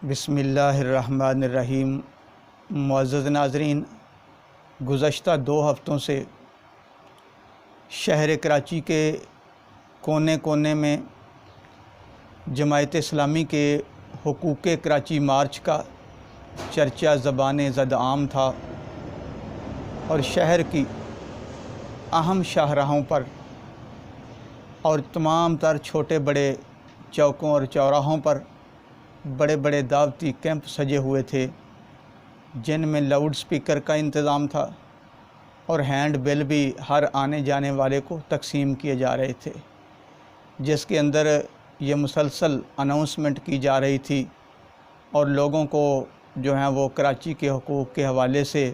بسم اللہ الرحمن الرحیم۔ معزز ناظرین، گزشتہ 2 ہفتوں سے شہر کراچی کے کونے کونے میں جماعت اسلامی کے حقوق کراچی مارچ کا چرچا زبان زد عام تھا اور شہر کی اہم شاہراہوں پر اور تمام تر چھوٹے بڑے چوکوں اور چوراہوں پر بڑے بڑے دعوتی کیمپ سجے ہوئے تھے، جن میں لاؤڈ سپیکر کا انتظام تھا اور ہینڈ بیل بھی ہر آنے جانے والے کو تقسیم کیے جا رہے تھے، جس کے اندر یہ مسلسل اناؤنسمنٹ کی جا رہی تھی اور لوگوں کو جو ہیں وہ کراچی کے حقوق کے حوالے سے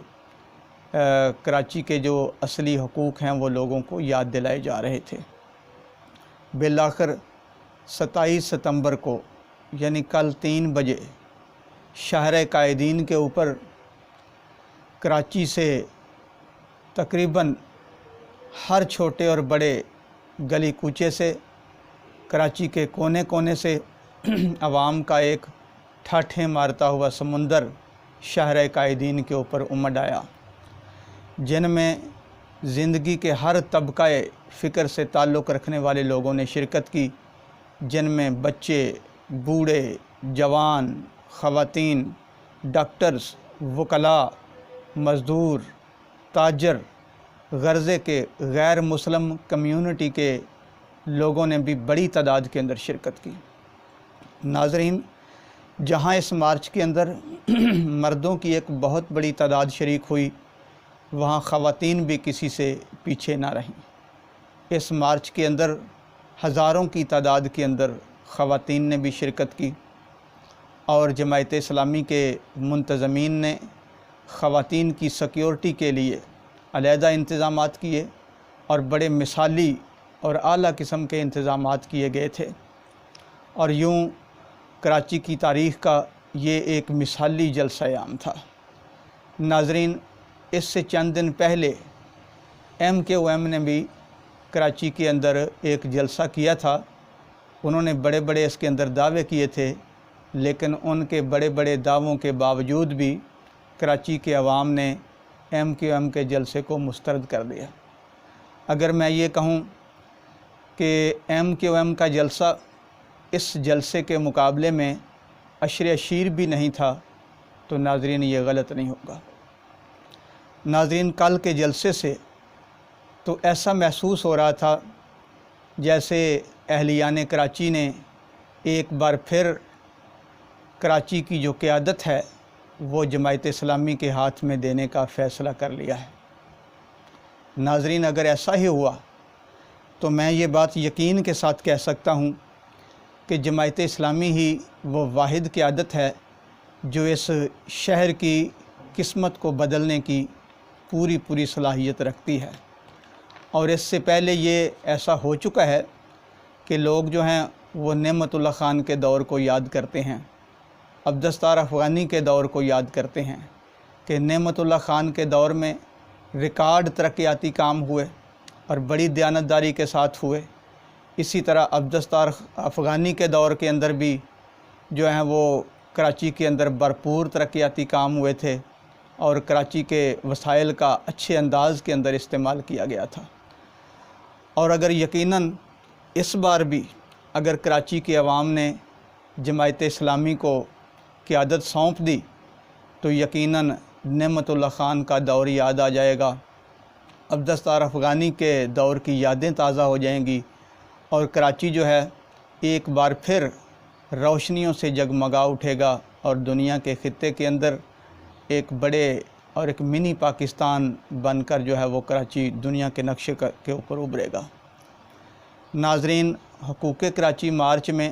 کراچی کے جو اصلی حقوق ہیں وہ لوگوں کو یاد دلائے جا رہے تھے۔ بالآخر 27 ستمبر کو یعنی کل 3 بجے شاہراہ قائدین کے اوپر کراچی سے تقریباً ہر چھوٹے اور بڑے گلی کوچے سے، کراچی کے کونے کونے سے عوام کا ایک ٹھاٹھیں مارتا ہوا سمندر شاہراہ قائدین کے اوپر امڈ آیا، جن میں زندگی کے ہر طبقہ فکر سے تعلق رکھنے والے لوگوں نے شرکت کی، جن میں بچے، بوڑھے، جوان، خواتین، ڈاکٹرز، وکلاء، مزدور، تاجر، غرضے کے غیر مسلم کمیونٹی کے لوگوں نے بھی بڑی تعداد کے اندر شرکت کی۔ ناظرین، جہاں اس مارچ کے اندر مردوں کی ایک بہت بڑی تعداد شریک ہوئی، وہاں خواتین بھی کسی سے پیچھے نہ رہیں۔ اس مارچ کے اندر ہزاروں کی تعداد کے اندر خواتین نے بھی شرکت کی اور جماعت اسلامی کے منتظمین نے خواتین کی سیکیورٹی کے لیے علیحدہ انتظامات کیے اور بڑے مثالی اور اعلیٰ قسم کے انتظامات کیے گئے تھے، اور یوں کراچی کی تاریخ کا یہ ایک مثالی جلسہ عام تھا۔ ناظرین، اس سے چند دن پہلے MKOM نے بھی کراچی کے اندر ایک جلسہ کیا تھا۔ انہوں نے بڑے بڑے اس کے اندر دعوے کیے تھے، لیکن ان کے بڑے بڑے دعووں کے باوجود بھی کراچی کے عوام نے MKOM کے جلسے کو مسترد کر دیا۔ اگر میں یہ کہوں کہ MKOM کا جلسہ اس جلسے کے مقابلے میں عشر عشیر بھی نہیں تھا تو ناظرین یہ غلط نہیں ہوگا۔ ناظرین، کل کے جلسے سے تو ایسا محسوس ہو رہا تھا جیسے اہلیان کراچی نے ایک بار پھر کراچی کی جو قیادت ہے وہ جماعت اسلامی کے ہاتھ میں دینے کا فیصلہ کر لیا ہے۔ ناظرین، اگر ایسا ہی ہوا تو میں یہ بات یقین کے ساتھ کہہ سکتا ہوں کہ جماعت اسلامی ہی وہ واحد قیادت ہے جو اس شہر کی قسمت کو بدلنے کی پوری صلاحیت رکھتی ہے، اور اس سے پہلے یہ ایسا ہو چکا ہے کہ لوگ جو ہیں وہ نعمت اللہ خان کے دور کو یاد کرتے ہیں، عبدالستار افغانی کے دور کو یاد کرتے ہیں کہ نعمت اللہ خان کے دور میں ریکارڈ ترقیاتی کام ہوئے اور بڑی دیانتداری کے ساتھ ہوئے۔ اسی طرح عبدالستار افغانی کے دور کے اندر بھی جو ہیں وہ کراچی کے اندر بھرپور ترقیاتی کام ہوئے تھے اور کراچی کے وسائل کا اچھے انداز کے اندر استعمال کیا گیا تھا۔ اور اگر یقیناً اس بار بھی اگر کراچی کے عوام نے جماعت اسلامی کو قیادت سونپ دی تو یقیناً نعمت اللہ خان کا دور یاد آ جائے گا، عبدالستار افغانی کے دور کی یادیں تازہ ہو جائیں گی، اور کراچی جو ہے ایک بار پھر روشنیوں سے جگمگا اٹھے گا اور دنیا کے خطے کے اندر ایک بڑے اور ایک منی پاکستان بن کر جو ہے وہ کراچی دنیا کے نقشے کے اوپر ابھرے گا۔ ناظرین، حقوق کراچی مارچ میں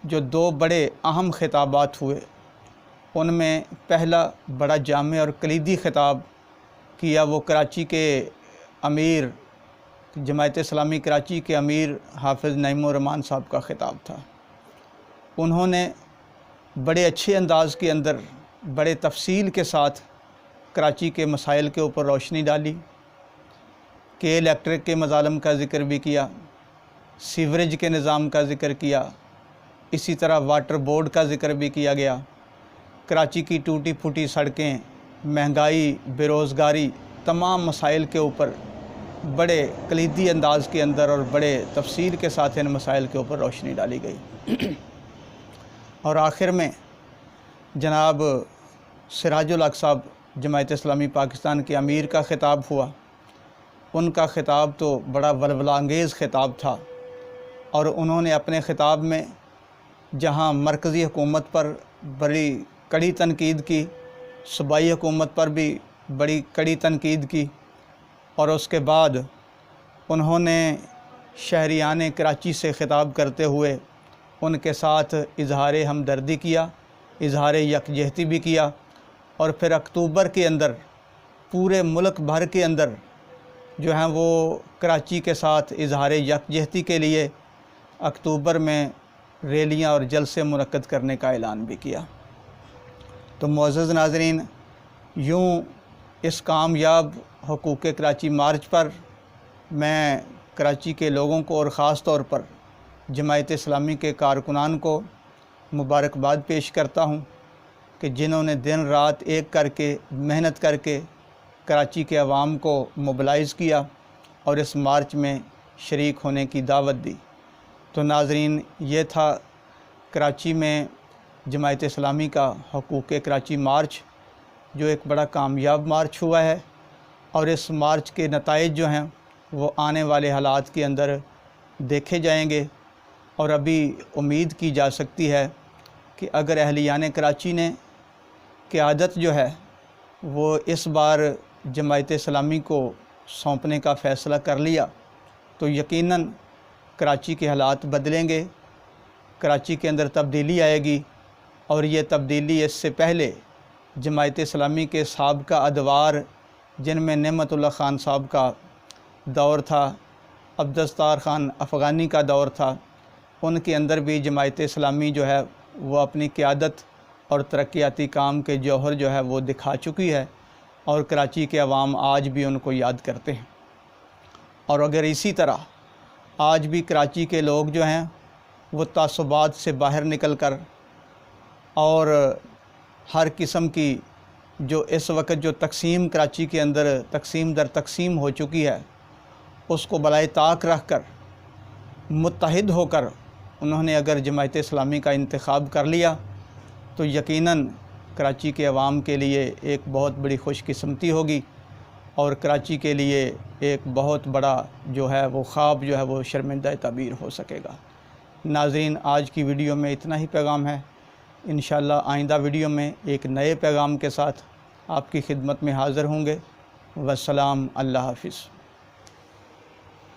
جو 2 بڑے اہم خطابات ہوئے، ان میں پہلا بڑا جامع اور کلیدی خطاب کیا وہ کراچی کے امیر، جماعت اسلامی کراچی کے امیر حافظ نعیم الرحمن صاحب کا خطاب تھا۔ انہوں نے بڑے اچھے انداز کے اندر بڑے تفصیل کے ساتھ کراچی کے مسائل کے اوپر روشنی ڈالی، کہ الیکٹرک کے مظالم کا ذکر بھی کیا، سیوریج کے نظام کا ذکر کیا، اسی طرح واٹر بورڈ کا ذکر بھی کیا گیا۔ کراچی کی ٹوٹی پھوٹی سڑکیں، مہنگائی، بے روزگاری، تمام مسائل کے اوپر بڑے کلیدی انداز کے اندر اور بڑے تفصیل کے ساتھ ان مسائل کے اوپر روشنی ڈالی گئی۔ اور آخر میں جناب سراج الحق صاحب جماعت اسلامی پاکستان کے امیر کا خطاب ہوا۔ ان کا خطاب تو بڑا ولولہ انگیز خطاب تھا، اور انہوں نے اپنے خطاب میں جہاں مرکزی حکومت پر بڑی کڑی تنقید کی، صوبائی حکومت پر بھی بڑی کڑی تنقید کی، اور اس کے بعد انہوں نے شہریان کراچی سے خطاب کرتے ہوئے ان کے ساتھ اظہار ہمدردی کیا، اظہار یکجہتی بھی کیا، اور پھر اکتوبر کے اندر پورے ملک بھر کے اندر جو ہیں وہ کراچی کے ساتھ اظہار یکجہتی کے لیے اکتوبر میں ریلیاں اور جلسے منعقد کرنے کا اعلان بھی کیا۔ تو معزز ناظرین، یوں اس کامیاب حقوق کراچی مارچ پر میں کراچی کے لوگوں کو اور خاص طور پر جماعت اسلامی کے کارکنان کو مبارکباد پیش کرتا ہوں کہ جنہوں نے دن رات ایک کر کے محنت کر کے کراچی کے عوام کو موبلائز کیا اور اس مارچ میں شریک ہونے کی دعوت دی۔ تو ناظرین، یہ تھا کراچی میں جماعت اسلامی کا حقوق کراچی مارچ، جو ایک بڑا کامیاب مارچ ہوا ہے، اور اس مارچ کے نتائج جو ہیں وہ آنے والے حالات کے اندر دیکھے جائیں گے، اور ابھی امید کی جا سکتی ہے کہ اگر اہلیان کراچی نے قیادت جو ہے وہ اس بار جماعت اسلامی کو سونپنے کا فیصلہ کر لیا تو یقیناً کراچی کے حالات بدلیں گے، کراچی کے اندر تبدیلی آئے گی، اور یہ تبدیلی اس سے پہلے جماعت اسلامی کے سابقہ ادوار، جن میں نعمت اللہ خان صاحب کا دور تھا، عبدالستار خان افغانی کا دور تھا، ان کے اندر بھی جماعت اسلامی جو ہے وہ اپنی قیادت اور ترقیاتی کام کے جوہر جو ہے وہ دکھا چکی ہے، اور کراچی کے عوام آج بھی ان کو یاد کرتے ہیں۔ اور اگر اسی طرح آج بھی کراچی کے لوگ جو ہیں وہ تعصبات سے باہر نکل کر اور ہر قسم کی جو اس وقت جو تقسیم کراچی کے اندر تقسیم در تقسیم ہو چکی ہے، اس کو بالائے طاق رکھ کر متحد ہو کر انہوں نے اگر جماعت اسلامی کا انتخاب کر لیا تو یقیناً کراچی کے عوام کے لیے ایک بہت بڑی خوش قسمتی ہوگی، اور کراچی کے لیے ایک بہت بڑا جو ہے وہ خواب جو ہے وہ شرمندہ تعبیر ہو سکے گا۔ ناظرین، آج کی ویڈیو میں اتنا ہی پیغام ہے۔ انشاءاللہ آئندہ ویڈیو میں ایک نئے پیغام کے ساتھ آپ کی خدمت میں حاضر ہوں گے۔ والسلام، اللہ حافظ۔